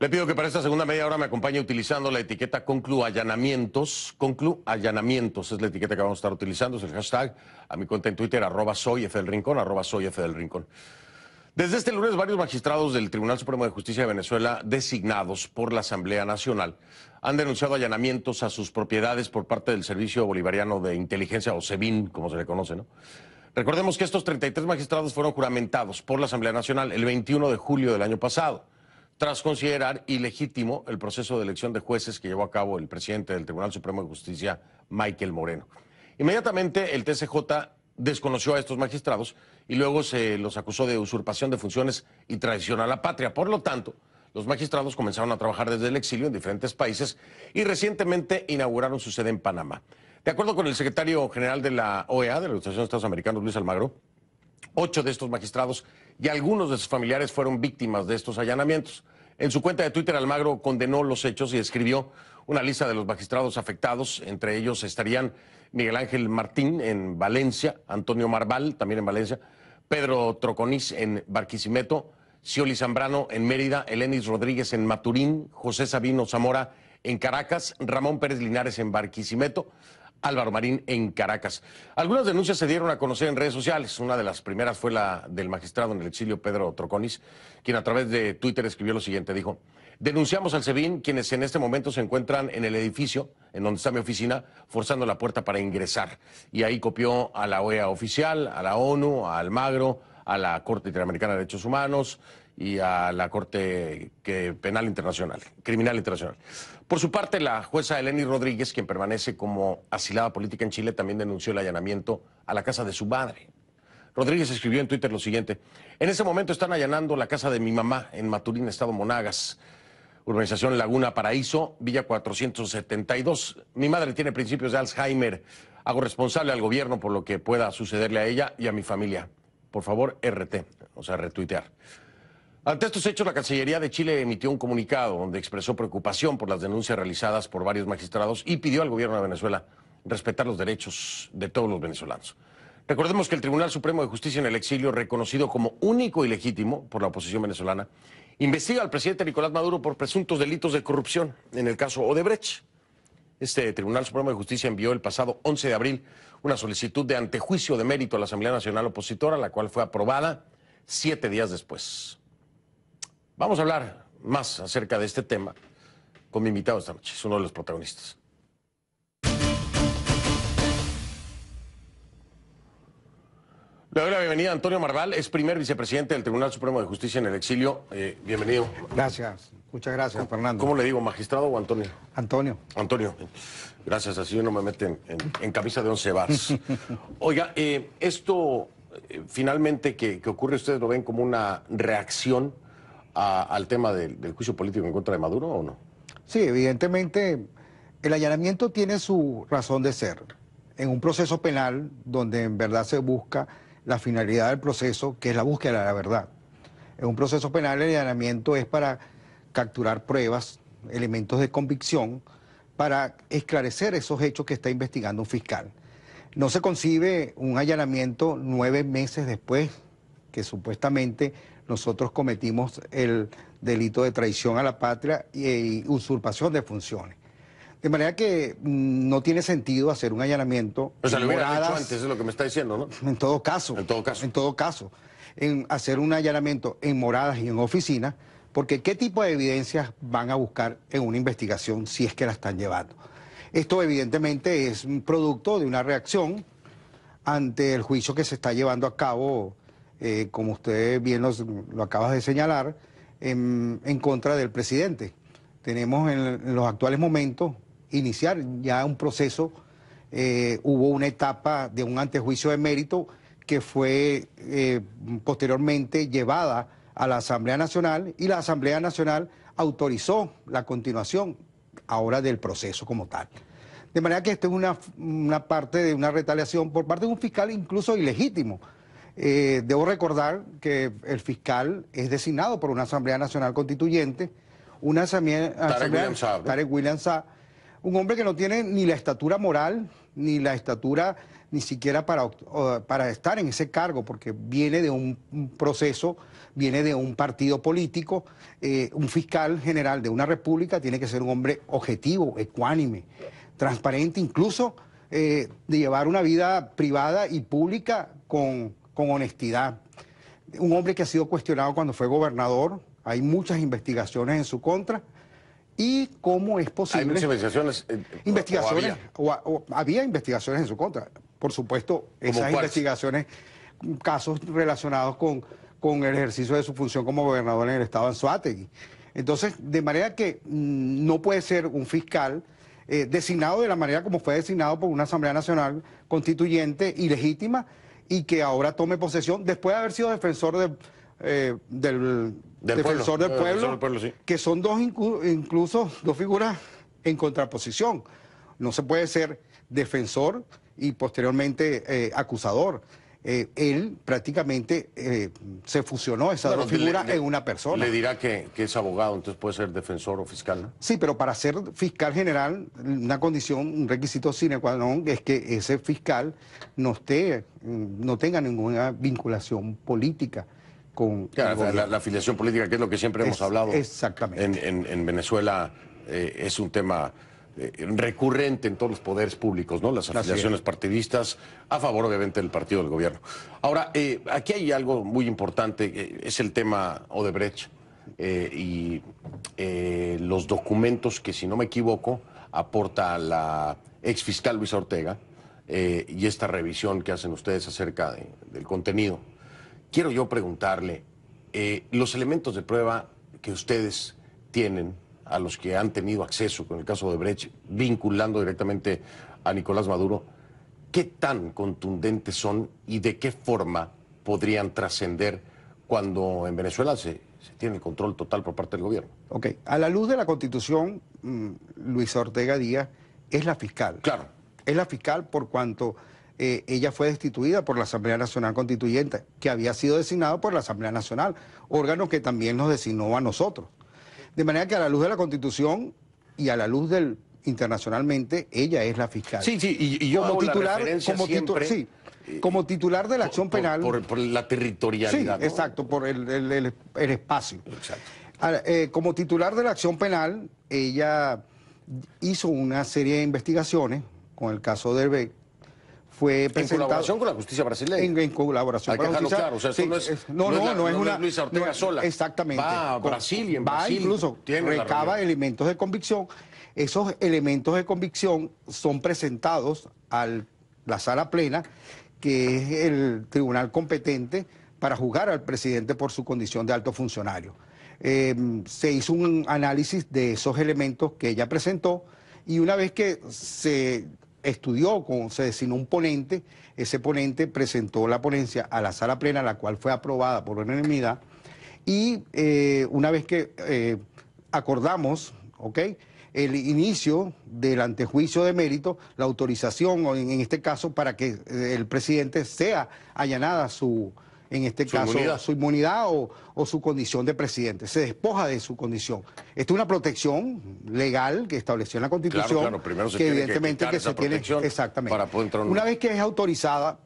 Le pido que para esta segunda media hora me acompañe utilizando la etiqueta Concluallanamientos. Concluallanamientos es la etiqueta que vamos a estar utilizando, es el hashtag. A mi cuenta en Twitter, @soyfdelrincón, @soyfdelrincón. Desde este lunes, varios magistrados del Tribunal Supremo de Justicia de Venezuela, designados por la Asamblea Nacional, han denunciado allanamientos a sus propiedades por parte del Servicio Bolivariano de Inteligencia, o SEBIN, como se le conoce, ¿no? Recordemos que estos 33 magistrados fueron juramentados por la Asamblea Nacional el 21 de julio del año pasado, tras considerar ilegítimo el proceso de elección de jueces que llevó a cabo el presidente del Tribunal Supremo de Justicia, Michael Moreno. Inmediatamente el TSJ desconoció a estos magistrados y luego se los acusó de usurpación de funciones y traición a la patria. Por lo tanto, los magistrados comenzaron a trabajar desde el exilio en diferentes países y recientemente inauguraron su sede en Panamá. De acuerdo con el secretario general de la OEA, de la Organización de Estados Americanos, Luis Almagro, 8 de estos magistrados y algunos de sus familiares fueron víctimas de estos allanamientos. En su cuenta de Twitter, Almagro condenó los hechos y escribió una lista de los magistrados afectados. Entre ellos estarían Miguel Ángel Martín en Valencia, Antonio Marval también en Valencia, Pedro Troconis en Barquisimeto, Scioli Zambrano en Mérida, Elenis Rodríguez en Maturín, José Sabino Zamora en Caracas, Ramón Pérez Linares en Barquisimeto, Álvaro Marín en Caracas. Algunas denuncias se dieron a conocer en redes sociales. Una de las primeras fue la del magistrado en el exilio Pedro Troconis, quien a través de Twitter escribió lo siguiente, dijo: denunciamos al SEBIN, quienes en este momento se encuentran en el edificio en donde está mi oficina, forzando la puerta para ingresar. Y ahí copió a la OEA oficial, a la ONU, a Almagro, a la Corte Interamericana de Derechos Humanos y a la Corte Penal Internacional, Criminal Internacional. Por su parte, la jueza Elenis Rodríguez, quien permanece como asilada política en Chile, también denunció el allanamiento a la casa de su madre. Rodríguez escribió en Twitter lo siguiente: en ese momento están allanando la casa de mi mamá en Maturín, estado Monagas, urbanización Laguna Paraíso, Villa 472. Mi madre tiene principios de Alzheimer. Hago responsable al gobierno por lo que pueda sucederle a ella y a mi familia. Por favor, RT, o sea, retuitear. Ante estos hechos, la Cancillería de Chile emitió un comunicado donde expresó preocupación por las denuncias realizadas por varios magistrados y pidió al gobierno de Venezuela respetar los derechos de todos los venezolanos. Recordemos que el Tribunal Supremo de Justicia en el exilio, reconocido como único y legítimo por la oposición venezolana, investiga al presidente Nicolás Maduro por presuntos delitos de corrupción en el caso Odebrecht. Este Tribunal Supremo de Justicia envió el pasado 11 de abril una solicitud de antejuicio de mérito a la Asamblea Nacional Opositora, la cual fue aprobada 7 días después. Vamos a hablar más acerca de este tema con mi invitado esta noche, es uno de los protagonistas. Le doy la bienvenida a Antonio Marval, es primer vicepresidente del Tribunal Supremo de Justicia en el exilio. Bienvenido. Gracias, muchas gracias, Fernando. ¿Cómo le digo, magistrado o Antonio? Antonio. Antonio, gracias, así uno me mete en camisa de 11 varas. Oiga, esto finalmente que ocurre, ¿ustedes lo ven como una reacción al tema del juicio político en contra de Maduro o no? Sí, evidentemente el allanamiento tiene su razón de ser. En un proceso penal donde en verdad se busca la finalidad del proceso, que es la búsqueda de la verdad. En un proceso penal el allanamiento es para capturar pruebas, elementos de convicción, para esclarecer esos hechos que está investigando un fiscal. No se concibe un allanamiento 9 meses después que supuestamente nosotros cometimos el delito de traición a la patria y usurpación de funciones. De manera que no tiene sentido hacer un allanamiento. O sea, lo hubiera hecho antes, es lo que me está diciendo, ¿no? En todo caso. En todo caso. En todo caso. En hacer un allanamiento en moradas y en oficinas, porque ¿qué tipo de evidencias van a buscar en una investigación si es que la están llevando? Esto evidentemente es un producto de una reacción ante el juicio que se está llevando a cabo, como usted bien lo acabas de señalar, en contra del presidente. Tenemos en los actuales momentos iniciar ya un proceso, hubo una etapa de un antejuicio de mérito que fue posteriormente llevada a la Asamblea Nacional y la Asamblea Nacional autorizó la continuación ahora del proceso como tal. De manera que esto es una parte de una retaliación por parte de un fiscal incluso ilegítimo. Debo recordar que el fiscal es designado por una Asamblea Nacional Constituyente, una Tarek William Saab, un hombre que no tiene ni la estatura moral, ni la estatura ni siquiera para estar en ese cargo, porque viene de un proceso, viene de un partido político. Un fiscal general de una república tiene que ser un hombre objetivo, ecuánime, transparente, incluso de llevar una vida privada y pública con honestidad. Un hombre que ha sido cuestionado cuando fue gobernador, hay muchas investigaciones en su contra. ¿Y cómo es posible? ¿Hay muchas investigaciones? Investigaciones, había investigaciones en su contra. Por supuesto, esas investigaciones, casos relacionados con el ejercicio de su función como gobernador en el estado de Anzoátegui. Entonces, de manera que no puede ser un fiscal designado de la manera como fue designado por una Asamblea Nacional Constituyente ilegítima y que ahora tome posesión después de haber sido defensor del pueblo, sí. Que son incluso dos figuras en contraposición. No se puede ser defensor y posteriormente acusador. Él prácticamente se fusionó esas dos figuras en una persona. Le dirá que es abogado, entonces puede ser defensor o fiscal, ¿no? Sí, pero para ser fiscal general, una condición, un requisito sine qua non es que ese fiscal no tenga ninguna vinculación política con la afiliación política, que es lo que siempre hemos hablado. Exactamente. En Venezuela es un tema recurrente en todos los poderes públicos, ¿no? Las afiliaciones partidistas a favor, obviamente, del partido del gobierno. Ahora, aquí hay algo muy importante, es el tema Odebrecht y los documentos que, si no me equivoco, aporta la exfiscal Luisa Ortega y esta revisión que hacen ustedes acerca del contenido. Quiero yo preguntarle, los elementos de prueba que ustedes tienen, a los que han tenido acceso con el caso de Odebrecht, vinculando directamente a Nicolás Maduro, ¿qué tan contundentes son y de qué forma podrían trascender cuando en Venezuela se tiene el control total por parte del gobierno? Ok, a la luz de la Constitución, Luisa Ortega Díaz es la fiscal. Claro. Es la fiscal por cuanto ella fue destituida por la Asamblea Nacional Constituyente, que había sido designado por la Asamblea Nacional, órgano que también nos designó a nosotros. De manera que a la luz de la Constitución y a la luz del internacionalmente, ella es la fiscal. Sí, y yo como hago titular, la referencia siempre, como titular de la acción penal. Por la territorialidad. Sí, ¿no? exacto, por el espacio. Exacto. Como titular de la acción penal, ella hizo una serie de investigaciones con el caso de Odebrecht. Fue presentado, en colaboración con la justicia brasileña. En colaboración con la justicia. Claro, o sea, esto no es una Luisa Ortega sola. Exactamente. Va a Brasil y en Brasil incluso recaba elementos de convicción. Esos elementos de convicción son presentados a la sala plena, que es el tribunal competente para juzgar al presidente por su condición de alto funcionario. Se hizo un análisis de esos elementos que ella presentó y una vez que se estudió, se designó un ponente, ese ponente presentó la ponencia a la sala plena, la cual fue aprobada por unanimidad, y una vez que acordamos, el inicio del antejuicio de mérito, la autorización, en este caso, para que el presidente sea allanada su inmunidad o su condición de presidente. Se despoja de su condición. Esta es una protección legal que estableció en la Constitución. Claro, primero se que tiene evidentemente que se tiene exactamente. Para poder entrar una vez que es autorizada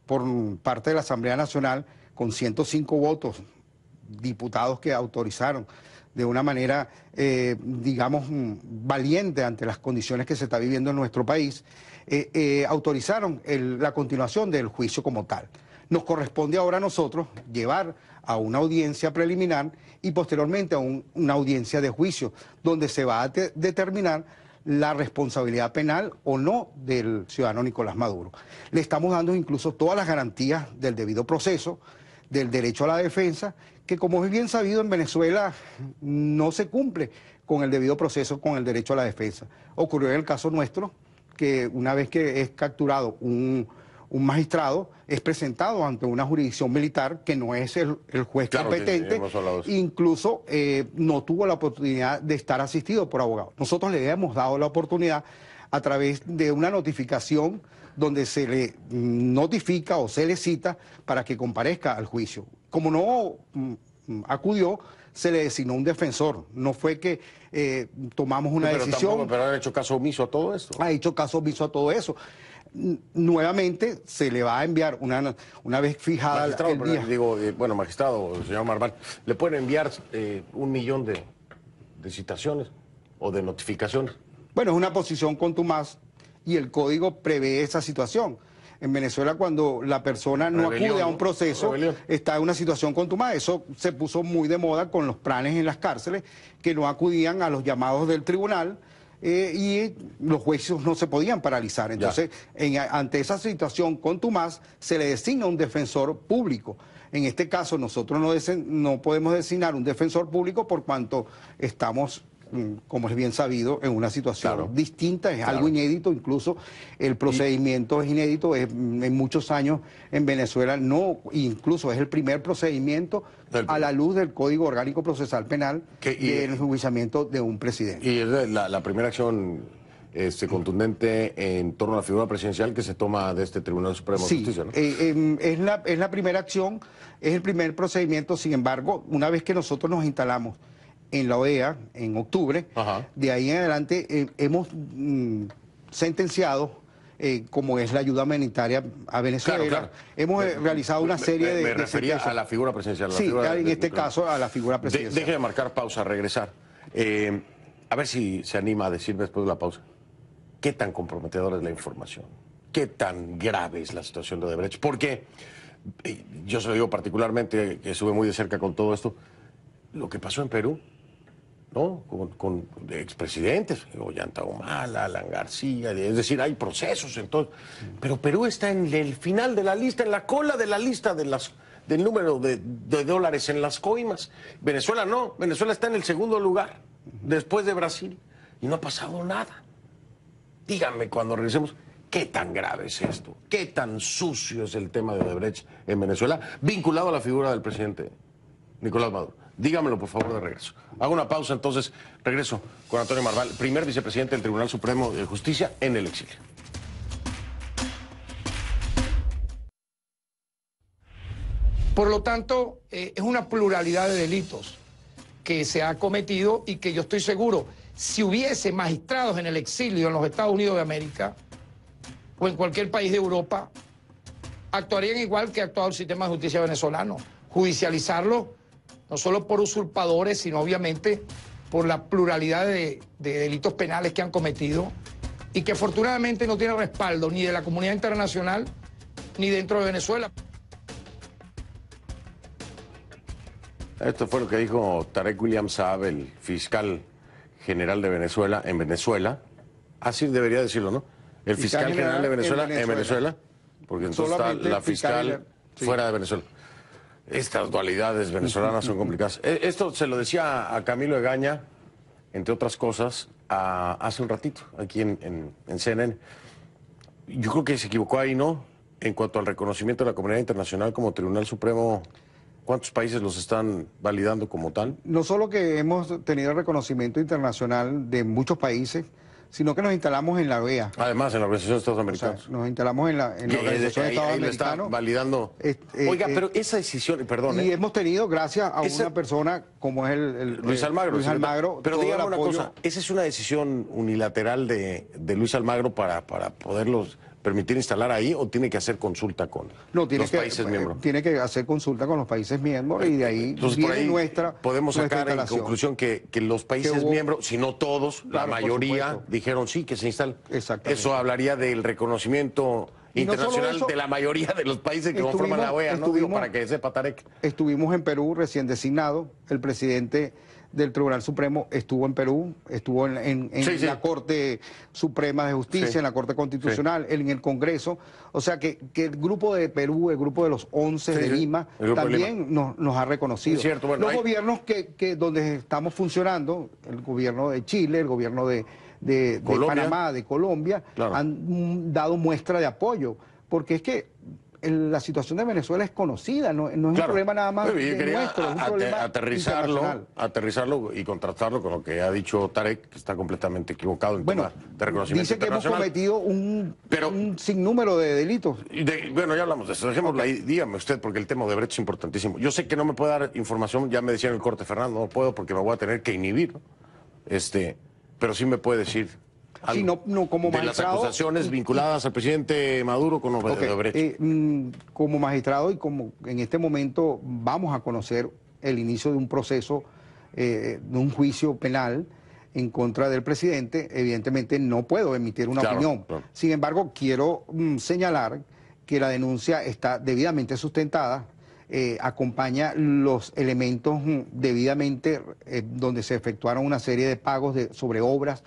por parte de la Asamblea Nacional, con 105 votos, diputados que autorizaron de una manera, digamos, valiente ante las condiciones que se está viviendo en nuestro país, autorizaron la continuación del juicio como tal. Nos corresponde ahora a nosotros llevar a una audiencia preliminar y posteriormente a una audiencia de juicio, donde se va a determinar la responsabilidad penal o no del ciudadano Nicolás Maduro. Le estamos dando incluso todas las garantías del debido proceso, del derecho a la defensa, que como es bien sabido en Venezuela no se cumple con el debido proceso, con el derecho a la defensa. Ocurrió en el caso nuestro que una vez que es capturado un magistrado, es presentado ante una jurisdicción militar que no es el juez competente, incluso no tuvo la oportunidad de estar asistido por abogado. Nosotros le hemos dado la oportunidad a través de una notificación donde se le notifica o se le cita para que comparezca al juicio. Como no acudió, se le designó un defensor. No fue que tomamos una decisión. Pero ha hecho caso omiso a todo esto. Ha hecho caso omiso a todo eso. nuevamente se le va a enviar una vez fijada Magistrado, el día. bueno, magistrado, señor Marván, ¿le pueden enviar 1 millón de citaciones o de notificaciones? Bueno, es una posición contumaz y el código prevé esa situación. En Venezuela, cuando la persona no acude a un proceso, está en una situación contumaz. Eso se puso muy de moda con los planes en las cárceles, que no acudían a los llamados del tribunal y los juicios no se podían paralizar. Entonces, ante esa situación contumaz, se le designa un defensor público. En este caso, nosotros no podemos designar un defensor público por cuanto estamos, como es bien sabido, en una situación distinta, es algo inédito, incluso el procedimiento es inédito, en muchos años en Venezuela incluso es el primer procedimiento a la luz del Código Orgánico Procesal Penal del enjuiciamiento de un presidente. Y es la primera acción contundente en torno a la figura presidencial que se toma de este Tribunal Supremo de Justicia, ¿no? Es la primera acción, es el primer procedimiento. Sin embargo, una vez que nosotros nos instalamos en la OEA en octubre, de ahí en adelante hemos sentenciado, como es la ayuda humanitaria a Venezuela. Hemos realizado una serie de... Me refería a la figura presidencial. Sí, en este caso a la figura presidencial. Deje de marcar pausa, regresar. A ver si se anima a decir después de la pausa, ¿qué tan comprometedora es la información? ¿Qué tan grave es la situación de Odebrecht? Porque yo se lo digo particularmente, que estuve muy de cerca con todo esto, lo que pasó en Perú, ¿no? Con expresidentes, Ollanta Humala, Alan García, es decir, hay procesos en todo. Pero Perú está en el final de la lista, en la cola de la lista del número de dólares en las coimas. Venezuela no, Venezuela está en el segundo lugar, después de Brasil, y no ha pasado nada. Díganme cuando regresemos, ¿qué tan grave es esto? ¿Qué tan sucio es el tema de Odebrecht en Venezuela, vinculado a la figura del presidente Nicolás Maduro? Dígamelo, por favor, de regreso. Hago una pausa, entonces regreso con Antonio Marván, primer vicepresidente del Tribunal Supremo de Justicia en el exilio. Por lo tanto, es una pluralidad de delitos que se ha cometido y que yo estoy seguro, si hubiese magistrados en el exilio en los Estados Unidos de América o en cualquier país de Europa, actuarían igual que ha actuado el sistema de justicia venezolano, judicializarlo no solo por usurpadores, sino obviamente por la pluralidad de delitos penales que han cometido y que afortunadamente no tiene respaldo ni de la comunidad internacional ni dentro de Venezuela. Esto fue lo que dijo Tarek William Saab, el fiscal general de Venezuela, en Venezuela. Así debería decirlo, ¿no? El fiscal general de Venezuela en Venezuela, porque entonces está la fiscal fuera de Venezuela. Estas dualidades venezolanas son complicadas. Esto se lo decía a Camilo Egaña, entre otras cosas, hace un ratito, aquí en CNN. Yo creo que se equivocó ahí, ¿no? En cuanto al reconocimiento de la comunidad internacional como Tribunal Supremo, ¿cuántos países los están validando como tal? No solo que hemos tenido reconocimiento internacional de muchos países, sino que nos instalamos en la OEA. Además, en la Organización de Estados Americanos. O sea, nos instalamos en la Organización de Estados Americanos. Está validando. Oiga, pero esa decisión, perdón. Y hemos tenido, gracias a una persona como es Luis Almagro. Luis Almagro. Pero dígame una cosa, ¿esa es una decisión unilateral de Luis Almagro para poderlos permitir instalar ahí o tiene que hacer consulta con los países miembros? Tiene que hacer consulta con los países miembros y de ahí viene nuestra podemos sacar en conclusión que los países miembros, si no todos, la mayoría dijeron sí, que se instale. Exactamente. Eso hablaría del reconocimiento internacional de la mayoría de los países que conforman la OEA, ¿no? Digo, para que sepa Tarek. Estuvimos en Perú recién designado, el presidente del Tribunal Supremo estuvo en Perú, estuvo en la Corte Suprema de Justicia, en la Corte Constitucional, en el Congreso. O sea que el grupo de Perú, el grupo de los 11 de Lima, también nos ha reconocido. Es cierto, bueno, los gobiernos que donde estamos funcionando, el gobierno de Chile, el gobierno de Panamá, de Colombia, han dado muestra de apoyo, porque es que la situación de Venezuela es conocida, no es un problema nada más nuestro, es un problema aterrizarlo y contrastarlo con lo que ha dicho Tarek, que está completamente equivocado en tema de reconocimiento dice que hemos cometido un sinnúmero de delitos. Bueno, ya hablamos de eso, dejémoslo ahí, dígame usted, porque el tema de Odebrecht es importantísimo. Yo sé que no me puede dar información, ya me decía en el corte Fernando, no puedo porque me voy a tener que inhibir, ¿no? Pero sí me puede decir Sí, no como de las magistrado. acusaciones vinculadas al presidente Maduro con Odebrecht. Como magistrado y como en este momento vamos a conocer el inicio de un proceso, de un juicio penal en contra del presidente, evidentemente no puedo emitir una opinión. Claro. Sin embargo, quiero señalar que la denuncia está debidamente sustentada, acompaña los elementos debidamente donde se efectuaron una serie de pagos sobre obras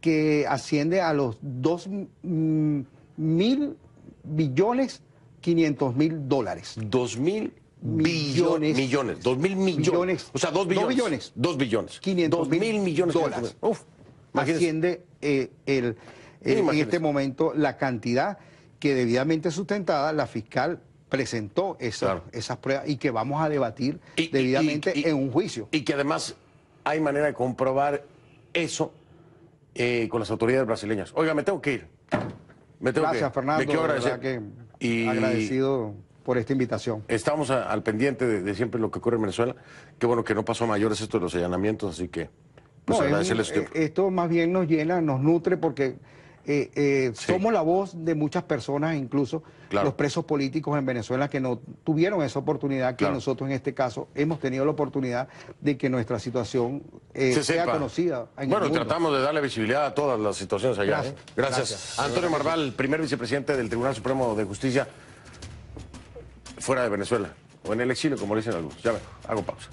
que asciende a los 2.500.000.000 dólares. 2.000 millones. 2.000 millones. O sea, 2 billones. 2 billones. 2 billones. 500.000 millones de dólares. Uf, asciende en este momento la cantidad que debidamente sustentada la fiscal presentó esas pruebas y que vamos a debatir debidamente en un juicio. Y que además hay manera de comprobar eso con las autoridades brasileñas. Oiga, me tengo que ir. Gracias, Fernando. Me quiero agradecer. Agradecido por esta invitación. Estamos al pendiente de siempre lo que ocurre en Venezuela. Qué bueno que no pasó a mayores esto de los allanamientos, así que pues agradecerles. Esto más bien nos llena, nos nutre porque somos la voz de muchas personas, incluso los presos políticos en Venezuela que no tuvieron esa oportunidad que nosotros en este caso hemos tenido la oportunidad de que nuestra situación sea conocida en el mundo. Tratamos de darle visibilidad a todas las situaciones allá. Gracias. Antonio Marval, primer vicepresidente del Tribunal Supremo de Justicia fuera de Venezuela, o en el exilio, como dicen algunos. Ya hago pausa.